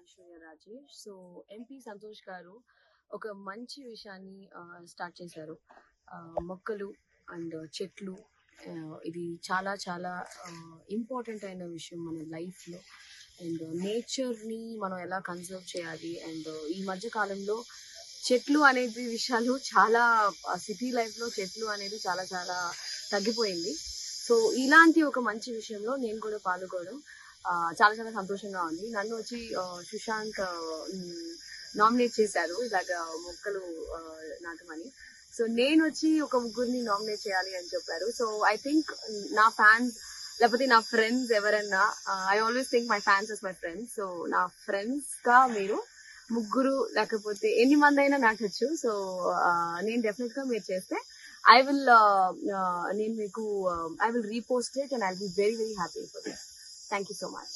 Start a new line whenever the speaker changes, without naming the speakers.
Aishwarya Rajesh. So MP Santosh గారు ఒక మంచి విషయాన్ని స్టార్ట్ చేశారు. మొక్కలు అండ్ చెట్లు, ఇది చాలా చాలా ఇంపార్టెంట్ అయిన విషయం మన లైఫ్లో. అండ్ నేచర్ని మనం ఎలా కన్సర్వ్ చేయాలి. అండ్ ఈ మధ్య కాలంలో చెట్లు అనేది విషయాలు చాలా, సిటీ లైఫ్లో చెట్లు అనేది చాలా చాలా తగ్గిపోయింది. సో ఇలాంటి ఒక మంచి విషయంలో నేను కూడా పాల్గొనడం చాలా చాలా సంతోషంగా ఉంది. నన్ను వచ్చి సుశాంత్ నామినేట్ చేశారు ఇలాగ మొక్కలు నాటమని. సో నేను వచ్చి ఒక ముగ్గురిని నామినేట్ చేయాలి అని చెప్పారు. సో ఐ థింక్ నా ఫ్యాన్స్ లేకపోతే నా ఫ్రెండ్స్ ఎవరన్నా, I always think my fans is my friends. So నా ఫ్రెండ్స్ గా మీరు ముగ్గురు లేకపోతే ఎన్ని మంది అయినా నాటొచ్చు. సో నేను డెఫినెట్ గా మీరు చేస్తే ఐ విల్ నేను మీకు I will repost it and I will be very very happy for this. Thank you so much.